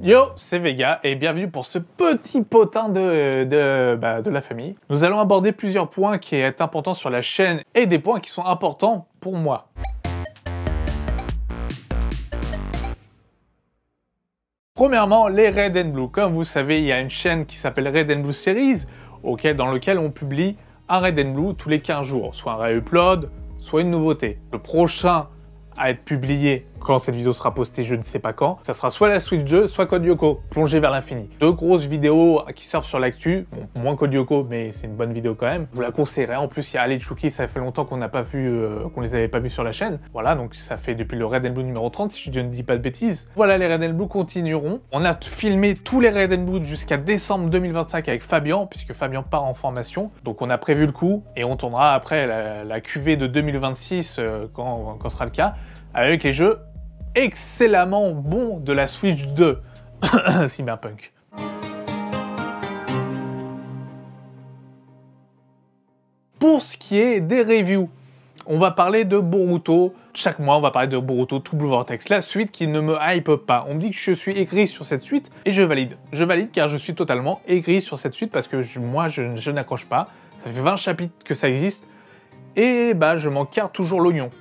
Yo, c'est Vega et bienvenue pour ce petit potin de la famille. Nous allons aborder plusieurs points qui sont importants sur la chaîne et des points qui sont importants pour moi. Premièrement, les Red and Blue. Comme vous savez, il y a une chaîne qui s'appelle Red and Blue Series, dans lequel on publie un Red and Blue tous les 15 jours, soit un re-upload, soit une nouveauté. Le prochain à être publié quand cette vidéo sera postée, je ne sais pas quand. Ça sera soit la Switch 2, soit Code Lyoko, plongé vers l'infini. Deux grosses vidéos qui servent sur l'actu, bon, moins Code Lyoko, mais c'est une bonne vidéo quand même. Je vous la conseillerais. En plus, il y a Ali Chuki, ça fait longtemps qu'on n'a pas vu, qu'on les avait pas vus sur la chaîne. Voilà, donc ça fait depuis le Red and Blue numéro 30, si je ne dis pas de bêtises. Voilà, les Red and Blue continueront. On a filmé tous les Red and Blue jusqu'à décembre 2025 avec Fabien, puisque Fabien part en formation. Donc on a prévu le coup et on tournera après la QV de 2026 quand sera le cas, avec les jeux excellemment bons de la Switch 2. Cyberpunk. Pour ce qui est des reviews, on va parler de Boruto. Chaque mois, on va parler de Boruto True Blue Vortex, la suite qui ne me hype pas. On me dit que je suis aigri sur cette suite et je valide. Je valide car je suis totalement aigri sur cette suite parce que moi, je n'accroche pas. Ça fait 20 chapitres que ça existe et bah, je m'en carre toujours l'oignon.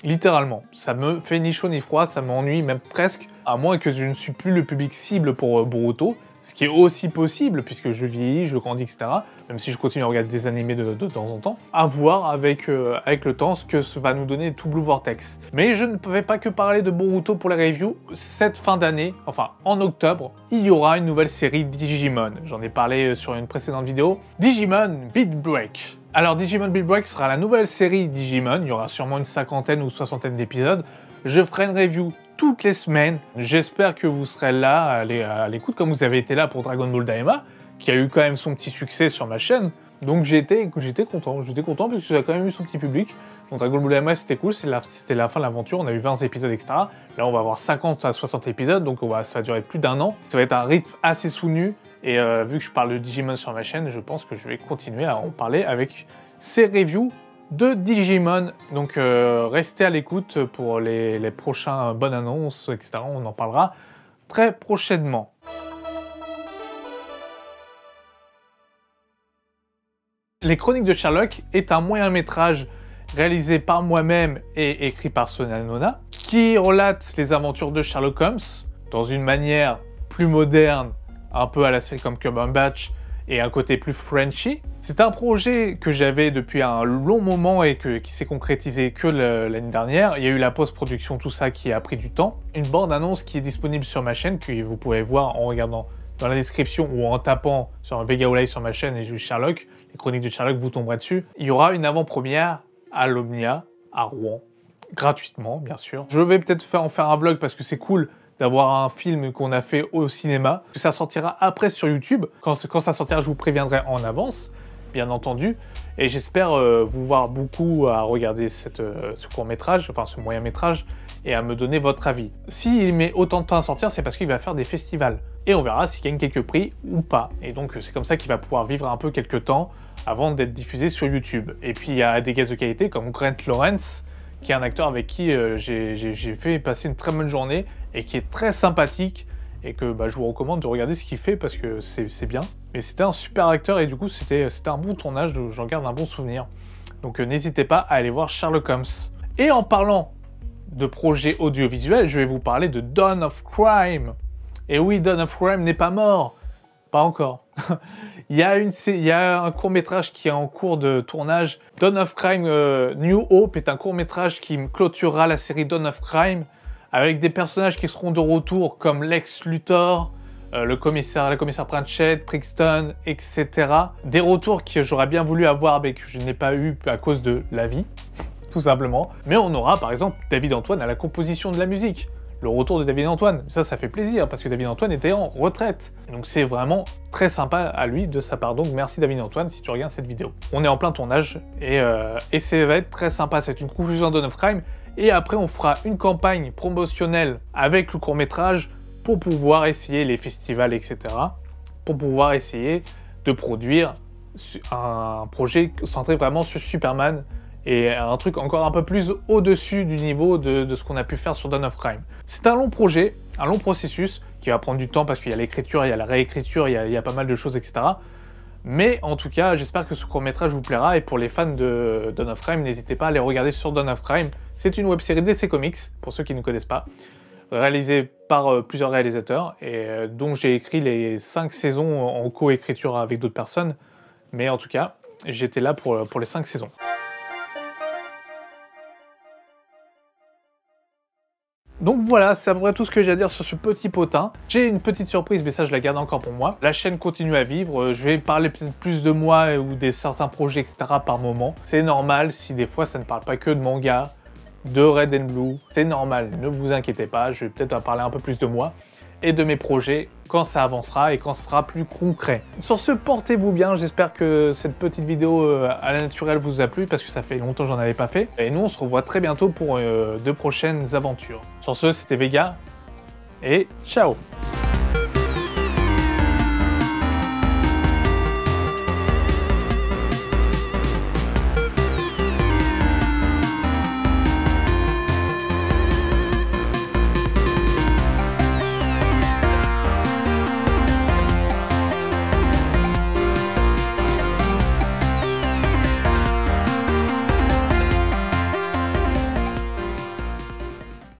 Littéralement, ça me fait ni chaud ni froid, ça m'ennuie même presque, à moins que je ne suis plus le public cible pour Boruto, ce qui est aussi possible puisque je vieillis, je grandis, etc. Même si je continue à regarder des animés de temps en temps, à voir avec le temps ce que va nous donner True Blue Vortex. Mais je ne vais pas que parler de Boruto pour les reviews. Cette fin d'année, enfin en octobre, il y aura une nouvelle série Digimon. J'en ai parlé sur une précédente vidéo. Digimon Beat Break. Alors Digimon Beat Break sera la nouvelle série Digimon, il y aura sûrement une cinquantaine ou soixantaine d'épisodes. Je ferai une review toutes les semaines. J'espère que vous serez là à l'écoute comme vous avez été là pour Dragon Ball Daima, qui a eu quand même son petit succès sur ma chaîne. Donc j'étais content parce que ça a quand même eu son petit public. Donc Dragon Ball Daima c'était cool, c'était la fin de l'aventure, on a eu 20 épisodes, etc. Là on va avoir 50 à 60 épisodes, donc ça va durer plus d'un an. Ça va être un rythme assez soutenu. Et vu que je parle de Digimon sur ma chaîne, je pense que je vais continuer à en parler avec ces reviews de Digimon. Donc restez à l'écoute pour les prochains bonnes annonces, etc. On en parlera très prochainement. Les Chroniques de Sherlock est un moyen-métrage réalisé par moi-même et écrit par Sonia Nona, qui relate les aventures de Sherlock Holmes dans une manière plus moderne, un peu à la série comme Cumberbatch, et un côté plus Frenchy. C'est un projet que j'avais depuis un long moment et qui s'est concrétisé que l'année dernière. Il y a eu la post-production, tout ça qui a pris du temps. Une bande-annonce qui est disponible sur ma chaîne, que vous pouvez voir en regardant dans la description ou en tapant sur un Vega Olay sur ma chaîne et juste Sherlock, les Chroniques de Sherlock, vous tomberez dessus. Il y aura une avant-première à l'Omnia, à Rouen, gratuitement bien sûr. Je vais peut-être en faire un vlog parce que c'est cool d'avoir un film qu'on a fait au cinéma. Ça sortira après sur YouTube. Quand ça sortira, je vous préviendrai en avance, bien entendu. Et j'espère vous voir beaucoup à regarder ce court-métrage, enfin ce moyen-métrage, et à me donner votre avis. S'il met autant de temps à sortir, c'est parce qu'il va faire des festivals. Et on verra s'il gagne quelques prix ou pas. Et donc c'est comme ça qu'il va pouvoir vivre un peu quelques temps avant d'être diffusé sur YouTube. Et puis il y a des guests de qualité comme Grant Lawrence, qui est un acteur avec qui j'ai fait passer une très bonne journée et qui est très sympathique et que je vous recommande de regarder ce qu'il fait parce que c'est bien. Mais c'était un super acteur et du coup c'était un bon tournage, j'en garde un bon souvenir. Donc n'hésitez pas à aller voir Sherlock Holmes. Et en parlant de projets audiovisuels, je vais vous parler de Dawn of Crime. Et oui, Dawn of Crime n'est pas mort. Pas encore. Il y a un court-métrage qui est en cours de tournage. Dawn of Crime New Hope est un court-métrage qui clôturera la série Dawn of Crime avec des personnages qui seront de retour comme Lex Luthor, la commissaire Pratchett, Brixton, etc. Des retours que j'aurais bien voulu avoir mais que je n'ai pas eu à cause de la vie, tout simplement. Mais on aura par exemple David Antoine à la composition de la musique. Le retour de David Antoine, ça fait plaisir parce que David Antoine était en retraite. Donc c'est vraiment très sympa à lui de sa part. Donc merci David Antoine si tu regardes cette vidéo. On est en plein tournage et ça va être très sympa. C'est une conclusion de Dawn of Crime. Et après on fera une campagne promotionnelle avec le court-métrage pour pouvoir essayer les festivals, etc. Pour pouvoir essayer de produire un projet centré vraiment sur Superman et un truc encore un peu plus au-dessus du niveau de ce qu'on a pu faire sur Dawn of Crime. C'est un long projet, un long processus qui va prendre du temps parce qu'il y a l'écriture, il y a la réécriture, il y a pas mal de choses, etc. Mais en tout cas, j'espère que ce court-métrage vous plaira, et pour les fans de Dawn of Crime, n'hésitez pas à aller regarder sur Dawn of Crime. C'est une web-série DC Comics, pour ceux qui ne connaissent pas, réalisée par plusieurs réalisateurs, et dont j'ai écrit les 5 saisons en co-écriture avec d'autres personnes. Mais en tout cas, j'étais là pour les 5 saisons. Donc voilà, c'est à peu près tout ce que j'ai à dire sur ce petit potin. J'ai une petite surprise, mais ça je la garde encore pour moi. La chaîne continue à vivre, je vais parler peut-être plus de moi ou des certains projets, etc. par moment. C'est normal si des fois ça ne parle pas que de manga, de Red and Blue, c'est normal, ne vous inquiétez pas, je vais peut-être parler un peu plus de moi et de mes projets quand ça avancera et quand ce sera plus concret. Sur ce, portez-vous bien, j'espère que cette petite vidéo à la naturelle vous a plu, parce que ça fait longtemps que j'en avais pas fait. Et nous, on se revoit très bientôt pour de prochaines aventures. Sur ce, c'était Vega, et ciao!